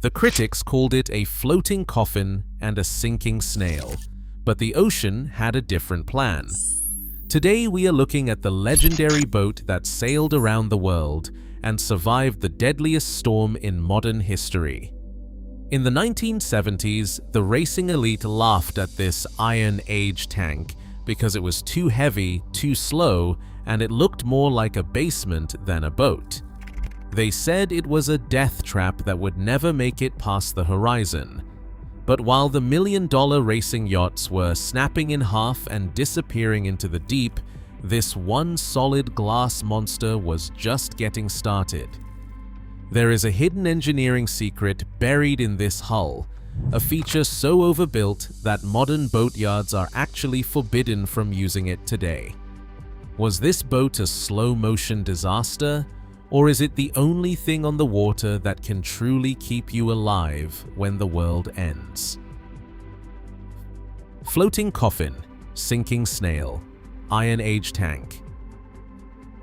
The critics called it a floating coffin and a sinking snail, but the ocean had a different plan. Today we are looking at the legendary boat that sailed around the world and survived the deadliest storm in modern history. In the 1970s, the racing elite laughed at this Iron Age tank because it was too heavy, too slow, and it looked more like a basement than a boat. They said it was a death trap that would never make it past the horizon. But while the million-dollar racing yachts were snapping in half and disappearing into the deep, this one solid glass monster was just getting started. There is a hidden engineering secret buried in this hull, a feature so overbuilt that modern boatyards are actually forbidden from using it today. Was this boat a slow-motion disaster? Or is it the only thing on the water that can truly keep you alive when the world ends? Floating coffin, sinking snail, Iron Age tank.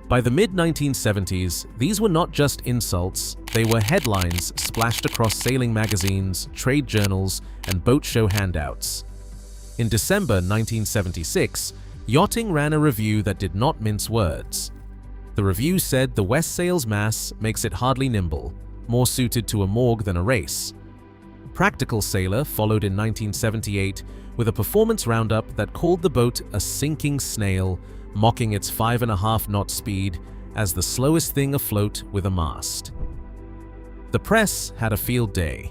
By the mid-1970s, these were not just insults, they were headlines splashed across sailing magazines, trade journals, and boat show handouts. In December 1976, Yachting ran a review that did not mince words. The review said the Westsail's mass makes it hardly nimble, more suited to a morgue than a race. Practical Sailor followed in 1978 with a performance roundup that called the boat a sinking snail, mocking its 5.5-knot speed as the slowest thing afloat with a mast. The press had a field day.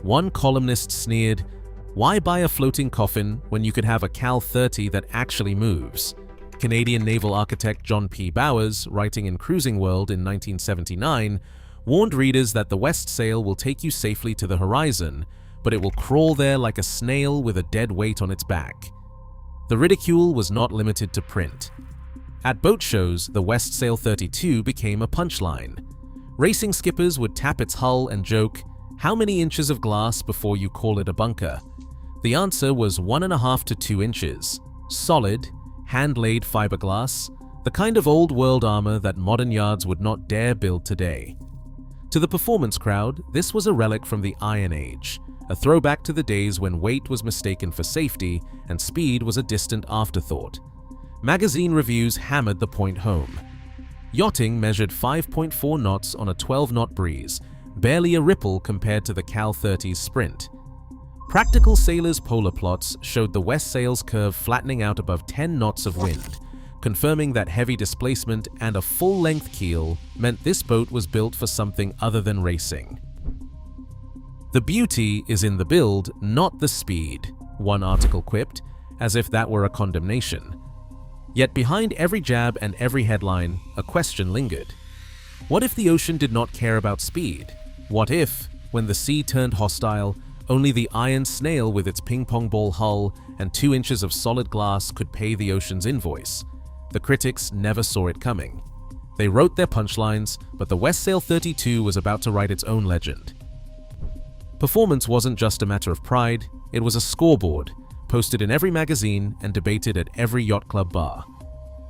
One columnist sneered, "Why buy a floating coffin when you could have a Cal 30 that actually moves?" Canadian naval architect John P. Bowers, writing in Cruising World in 1979, warned readers that the Westsail will take you safely to the horizon, but it will crawl there like a snail with a dead weight on its back. The ridicule was not limited to print. At boat shows, the Westsail 32 became a punchline. Racing skippers would tap its hull and joke, "How many inches of glass before you call it a bunker?" The answer was 1.5 to 2 inches. Solid, hand-laid fiberglass, the kind of old-world armor that modern yards would not dare build today. To the performance crowd, this was a relic from the Iron Age, a throwback to the days when weight was mistaken for safety and speed was a distant afterthought. Magazine reviews hammered the point home. Yachting measured 5.4 knots on a 12-knot breeze, barely a ripple compared to the Cal 30's sprint. Practical Sailor's polar plots showed the Westsail's curve flattening out above 10 knots of wind, confirming that heavy displacement and a full-length keel meant this boat was built for something other than racing. "The beauty is in the build, not the speed," one article quipped, as if that were a condemnation. Yet behind every jab and every headline, a question lingered. What if the ocean did not care about speed? What if, when the sea turned hostile, only the iron snail with its ping-pong ball hull and 2 inches of solid glass could pay the ocean's invoice? The critics never saw it coming. They wrote their punchlines, but the Westsail 32 was about to write its own legend. Performance wasn't just a matter of pride, it was a scoreboard, posted in every magazine and debated at every yacht club bar.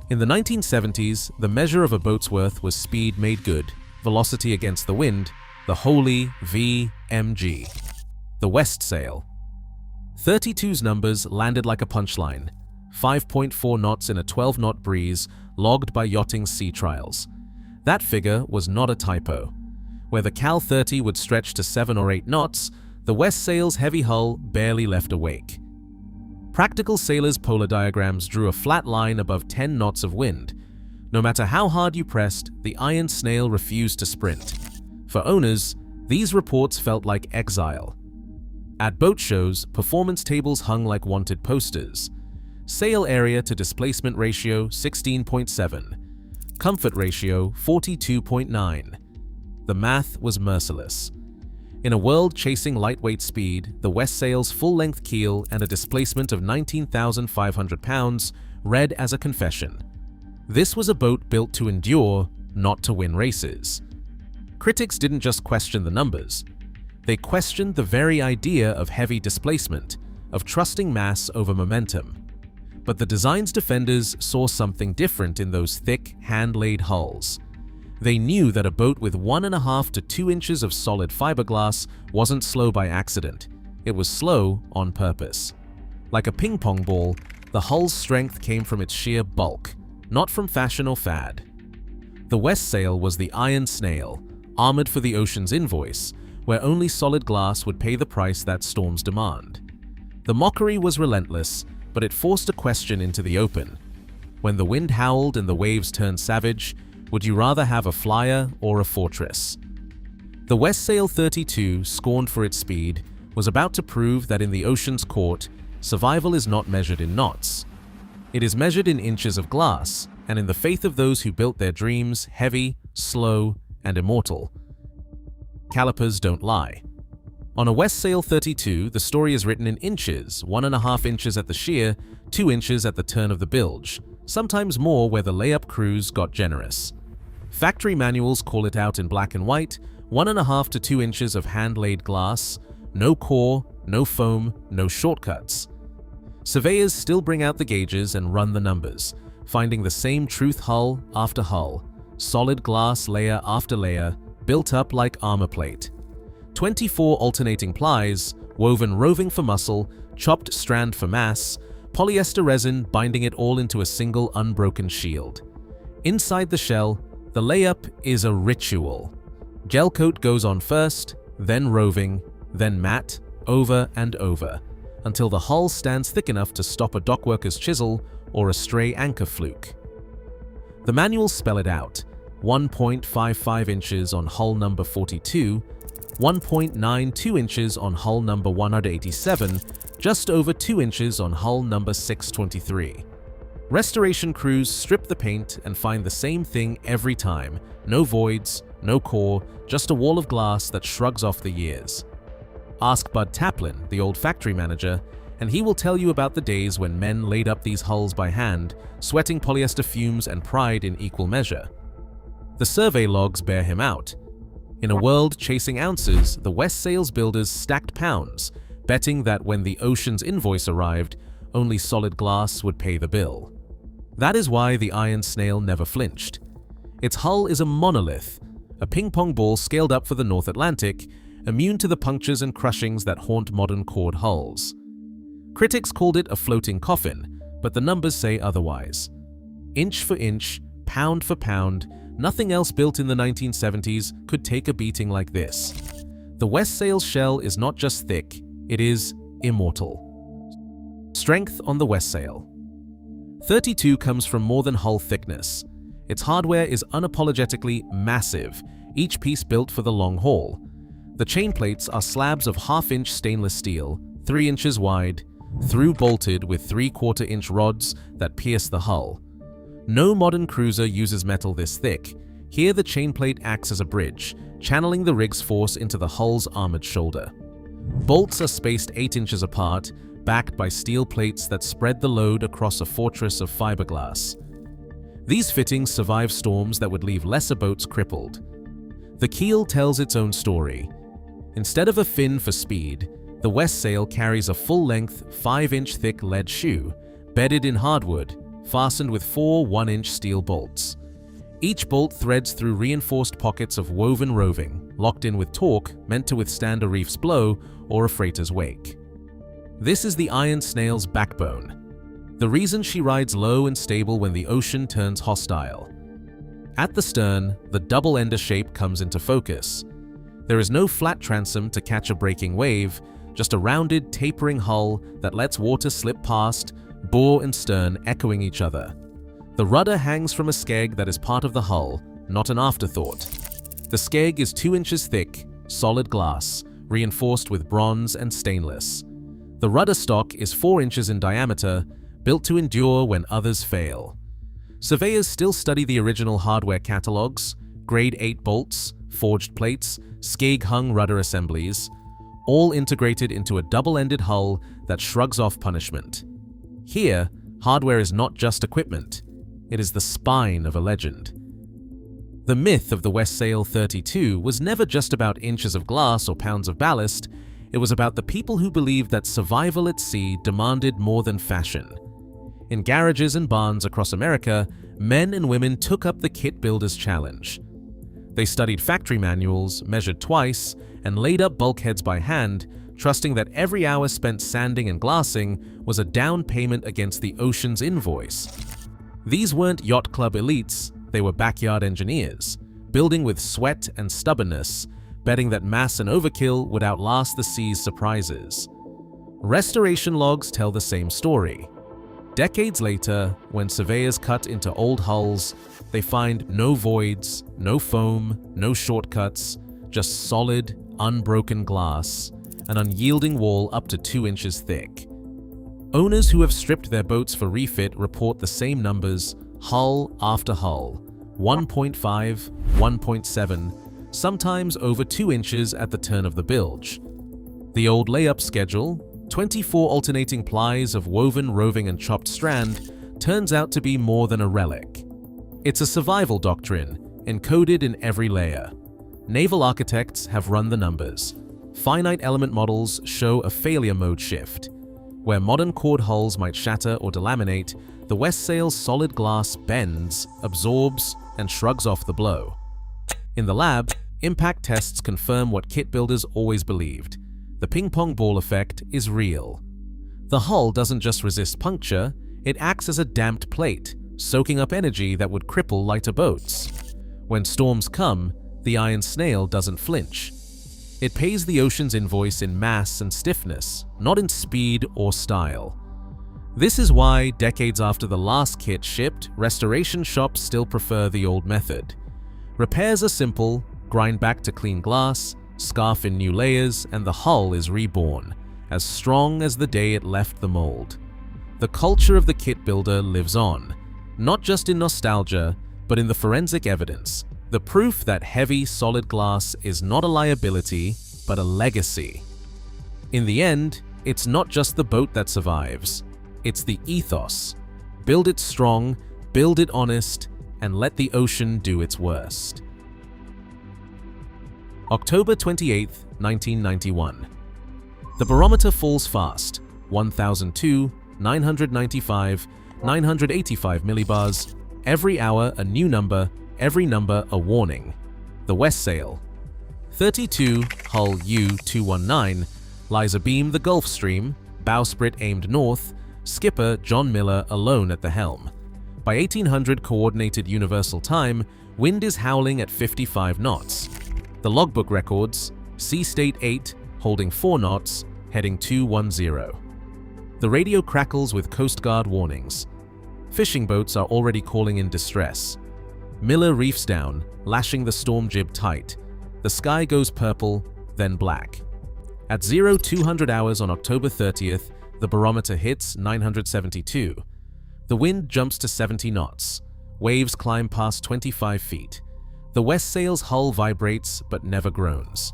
In the 1970s, the measure of a boat's worth was speed made good, velocity against the wind, the holy VMG. The Westsail. 32's numbers landed like a punchline, 5.4 knots in a 12-knot breeze logged by Yachting's sea trials. That figure was not a typo. Where the Cal 30 would stretch to 7 or 8 knots, the Westsail's heavy hull barely left a wake. Practical Sailor's polar diagrams drew a flat line above 10 knots of wind. No matter how hard you pressed, the iron snail refused to sprint. For owners, these reports felt like exile. At boat shows, performance tables hung like wanted posters. Sail area to displacement ratio 16.7. Comfort ratio 42.9. The math was merciless. In a world chasing lightweight speed, the Westsail's full-length keel and a displacement of 19,500 pounds read as a confession. This was a boat built to endure, not to win races. Critics didn't just question the numbers. They questioned the very idea of heavy displacement, of trusting mass over momentum. But the design's defenders saw something different in those thick, hand-laid hulls. They knew that a boat with 1.5 to 2 inches of solid fiberglass wasn't slow by accident. It was slow on purpose. Like a ping pong ball, the hull's strength came from its sheer bulk, not from fashion or fad. The Westsail was the iron snail, armored for the ocean's invoice, where only solid glass would pay the price that storms demand. The mockery was relentless, but it forced a question into the open. When the wind howled and the waves turned savage, would you rather have a flyer or a fortress? The Westsail 32, scorned for its speed, was about to prove that in the ocean's court, survival is not measured in knots. It is measured in inches of glass, and in the faith of those who built their dreams heavy, slow, and immortal. Calipers don't lie. On a Westsail 32, the story is written in inches, 1.5 inches at the sheer, 2 inches at the turn of the bilge, sometimes more where the layup crews got generous. Factory manuals call it out in black and white, 1.5 to 2 inches of hand-laid glass, no core, no foam, no shortcuts. Surveyors still bring out the gauges and run the numbers, finding the same truth hull after hull, solid glass layer after layer, built up like armor plate. 24 alternating plies, woven roving for muscle, chopped strand for mass, polyester resin binding it all into a single unbroken shield. Inside the shell, the layup is a ritual. Gel coat goes on first, then roving, then matte, over and over, until the hull stands thick enough to stop a dockworker's chisel or a stray anchor fluke. The manuals spell it out: 1.55 inches on hull number 42, 1.92 inches on hull number 187, just over 2 inches on hull number 623. Restoration crews strip the paint and find the same thing every time: no voids, no core, just a wall of glass that shrugs off the years. Ask Bud Taplin, the old factory manager, and he will tell you about the days when men laid up these hulls by hand, sweating polyester fumes and pride in equal measure. The survey logs bear him out. In a world chasing ounces, the Westsail's builders stacked pounds, betting that when the ocean's invoice arrived, only solid glass would pay the bill. That is why the iron snail never flinched. Its hull is a monolith, a ping-pong ball scaled up for the North Atlantic, immune to the punctures and crushings that haunt modern cored hulls. Critics called it a floating coffin, but the numbers say otherwise. Inch for inch, pound for pound, nothing else built in the 1970s could take a beating like this. The Westsail's shell is not just thick, it is immortal. Strength on the Westsail. 32 comes from more than hull thickness. Its hardware is unapologetically massive, each piece built for the long haul. The chain plates are slabs of 1/2 inch stainless steel, 3 inches wide, through-bolted with 3/4 inch rods that pierce the hull. No modern cruiser uses metal this thick. Here the chain plate acts as a bridge, channeling the rig's force into the hull's armored shoulder. Bolts are spaced 8 inches apart, backed by steel plates that spread the load across a fortress of fiberglass. These fittings survive storms that would leave lesser boats crippled. The keel tells its own story. Instead of a fin for speed, the Westsail carries a full-length, 5-inch thick lead shoe, bedded in hardwood, fastened with 4 1-inch steel bolts. Each bolt threads through reinforced pockets of woven roving, locked in with torque meant to withstand a reef's blow or a freighter's wake. This is the iron snail's backbone, the reason she rides low and stable when the ocean turns hostile. At the stern, the double-ender shape comes into focus. There is no flat transom to catch a breaking wave, just a rounded, tapering hull that lets water slip past, bow and stern echoing each other. The rudder hangs from a skeg that is part of the hull, not an afterthought. The skeg is 2 inches thick, solid glass, reinforced with bronze and stainless. The rudder stock is 4 inches in diameter, built to endure when others fail. Surveyors still study the original hardware catalogs: grade 8 bolts, forged plates, skeg-hung rudder assemblies, all integrated into a double-ended hull that shrugs off punishment. Here, hardware is not just equipment, it is the spine of a legend. The myth of the Westsail 32 was never just about inches of glass or pounds of ballast, it was about the people who believed that survival at sea demanded more than fashion. In garages and barns across America, men and women took up the kit builder's challenge. They studied factory manuals, measured twice, and laid up bulkheads by hand, trusting that every hour spent sanding and glassing was a down payment against the ocean's invoice. These weren't yacht club elites, they were backyard engineers, building with sweat and stubbornness, betting that mass and overkill would outlast the sea's surprises. Restoration logs tell the same story. Decades later, when surveyors cut into old hulls, they find no voids, no foam, no shortcuts, just solid, unbroken glass, an unyielding wall up to 2 inches thick. Owners who have stripped their boats for refit report the same numbers, hull after hull, 1.5, 1.7, sometimes over 2 inches at the turn of the bilge. The old layup schedule, 24 alternating plies of woven, roving, and chopped strand, turns out to be more than a relic. It's a survival doctrine, encoded in every layer. Naval architects have run the numbers. Finite element models show a failure mode shift. Where modern cord hulls might shatter or delaminate, the Westsail's solid glass bends, absorbs, and shrugs off the blow. In the lab, impact tests confirm what kit builders always believed. The ping-pong ball effect is real. The hull doesn't just resist puncture, it acts as a damped plate, soaking up energy that would cripple lighter boats. When storms come, the iron snail doesn't flinch. It pays the ocean's invoice in mass and stiffness, not in speed or style. This is why, decades after the last kit shipped, restoration shops still prefer the old method. Repairs are simple, grind back to clean glass, scarf in new layers, and the hull is reborn, as strong as the day it left the mold. The culture of the kit builder lives on, not just in nostalgia, but in the forensic evidence, the proof that heavy, solid glass is not a liability, but a legacy. In the end, it's not just the boat that survives, it's the ethos. Build it strong, build it honest, and let the ocean do its worst. October 28, 1991. The barometer falls fast, 1002, 995, 985 millibars, every hour a new number, every number a warning. The Westsail. 32 hull U219 lies abeam the Gulf Stream, bowsprit aimed north, skipper John Miller alone at the helm. By 1800 Coordinated Universal Time, wind is howling at 55 knots. The logbook records, Sea State 8 holding 4 knots, heading 210. The radio crackles with Coast Guard warnings. Fishing boats are already calling in distress. Miller reefs down, lashing the storm jib tight. The sky goes purple, then black. At 0200 hours on October 30th, the barometer hits 972. The wind jumps to 70 knots. Waves climb past 25 feet. The Westsail's hull vibrates but never groans.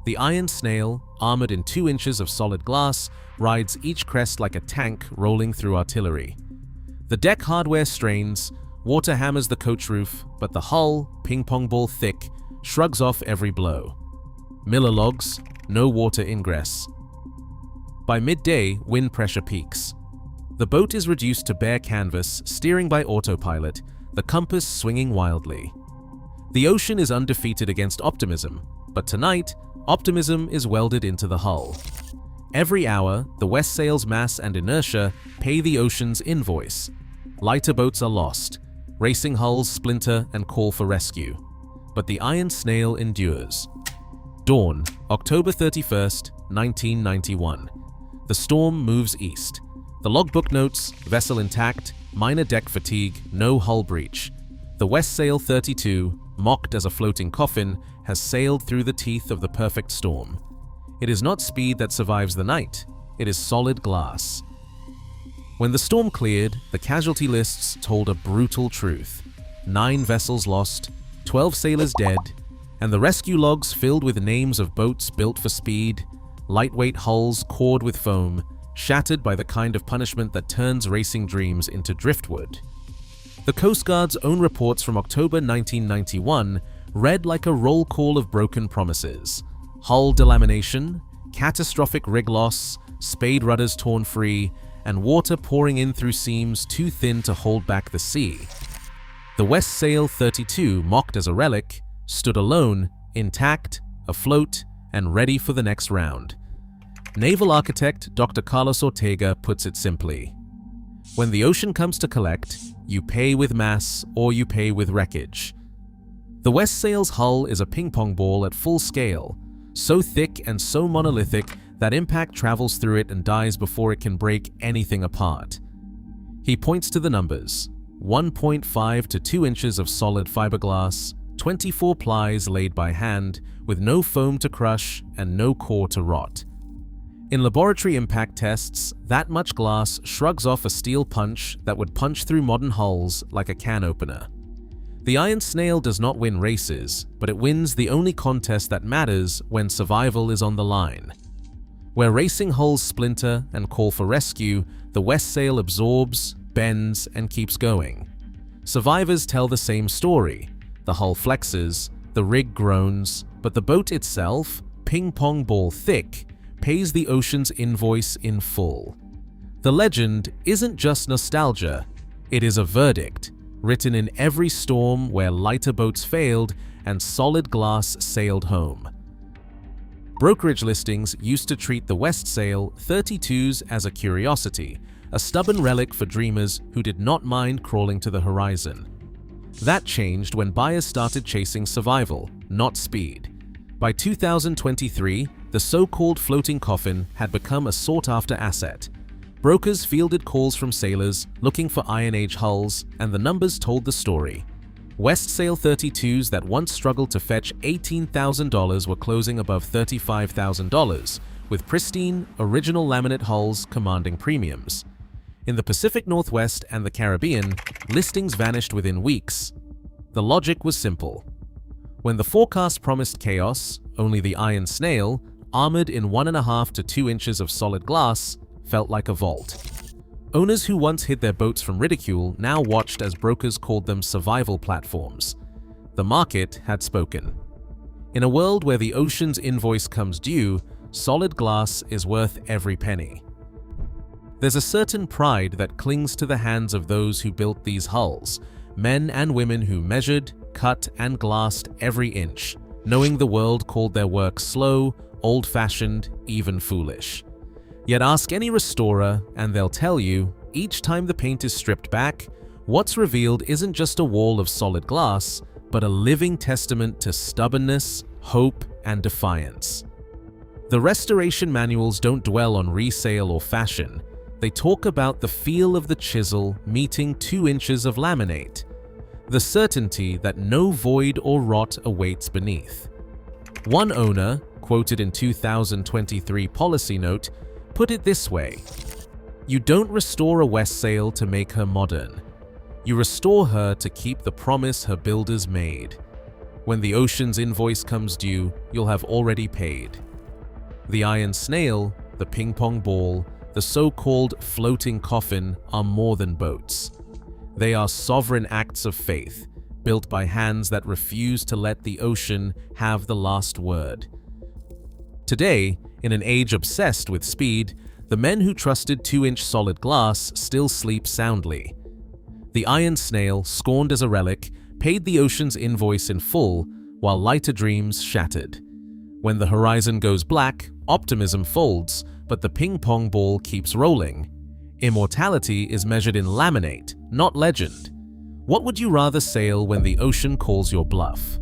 The iron snail, armored in 2 inches of solid glass, rides each crest like a tank rolling through artillery. The deck hardware strains, water hammers the coach roof, but the hull, ping-pong ball thick, shrugs off every blow. Miller logs, no water ingress. By midday, wind pressure peaks. The boat is reduced to bare canvas, steering by autopilot, the compass swinging wildly. The ocean is undefeated against optimism, but tonight, optimism is welded into the hull. Every hour, the Westsail's mass and inertia pay the ocean's invoice. Lighter boats are lost. Racing hulls splinter and call for rescue. But the iron snail endures. Dawn, October 31st, 1991. The storm moves east. The logbook notes, vessel intact, minor deck fatigue, no hull breach. The Westsail 32, mocked as a floating coffin, has sailed through the teeth of the perfect storm. It is not speed that survives the night, it is solid glass. When the storm cleared, the casualty lists told a brutal truth. 9 vessels lost, 12 sailors dead, and the rescue logs filled with names of boats built for speed, lightweight hulls cored with foam, shattered by the kind of punishment that turns racing dreams into driftwood. The Coast Guard's own reports from October 1991 read like a roll call of broken promises. Hull delamination, catastrophic rig loss, spade rudders torn free, and water pouring in through seams too thin to hold back the sea. The Westsail 32, mocked as a relic, stood alone, intact, afloat, and ready for the next round. Naval architect Dr. Carlos Ortega puts it simply: when the ocean comes to collect, you pay with mass or you pay with wreckage. The Westsail's hull is a ping-pong ball at full scale, so thick and so monolithic that impact travels through it and dies before it can break anything apart. He points to the numbers: 1.5 to 2 inches of solid fiberglass, 24 plies laid by hand, with no foam to crush and no core to rot. In laboratory impact tests, that much glass shrugs off a steel punch that would punch through modern hulls like a can opener. The Iron Snail does not win races, but it wins the only contest that matters when survival is on the line. Where racing hulls splinter and call for rescue, the Westsail absorbs, bends, and keeps going. Survivors tell the same story. The hull flexes, the rig groans, but the boat itself, ping-pong ball thick, pays the ocean's invoice in full. The legend isn't just nostalgia, it is a verdict, written in every storm where lighter boats failed and solid glass sailed home. Brokerage listings used to treat the Westsail 32s as a curiosity, a stubborn relic for dreamers who did not mind crawling to the horizon. That changed when buyers started chasing survival, not speed. By 2023, the so-called floating coffin had become a sought-after asset. Brokers fielded calls from sailors looking for Iron Age hulls, and the numbers told the story. Westsail 32s that once struggled to fetch $18,000 were closing above $35,000, with pristine, original laminate hulls commanding premiums. In the Pacific Northwest and the Caribbean, listings vanished within weeks. The logic was simple. When the forecast promised chaos, only the Iron Snail, armored in 1.5 to 2 inches of solid glass, felt like a vault. Owners who once hid their boats from ridicule now watched as brokers called them survival platforms. The market had spoken. In a world where the ocean's invoice comes due, solid glass is worth every penny. There's a certain pride that clings to the hands of those who built these hulls, men and women who measured, cut, and glassed every inch, knowing the world called their work slow, old-fashioned, even foolish. Yet ask any restorer and they'll tell you, each time the paint is stripped back, what's revealed isn't just a wall of solid glass, but a living testament to stubbornness, hope, and defiance. The restoration manuals don't dwell on resale or fashion. They talk about the feel of the chisel meeting 2 inches of laminate, the certainty that no void or rot awaits beneath. One owner, quoted in 2023 policy note, put it this way: you don't restore a Westsail to make her modern. You restore her to keep the promise her builders made. When the ocean's invoice comes due, you'll have already paid. The Iron Snail, the ping-pong ball, the so-called floating coffin are more than boats. They are sovereign acts of faith, built by hands that refuse to let the ocean have the last word. Today, in an age obsessed with speed, the men who trusted 2-inch solid glass still sleep soundly. The Iron Snail, scorned as a relic, paid the ocean's invoice in full, while lighter dreams shattered. When the horizon goes black, optimism folds, but the ping-pong ball keeps rolling. Immortality is measured in laminate, not legend. What would you rather sail when the ocean calls your bluff?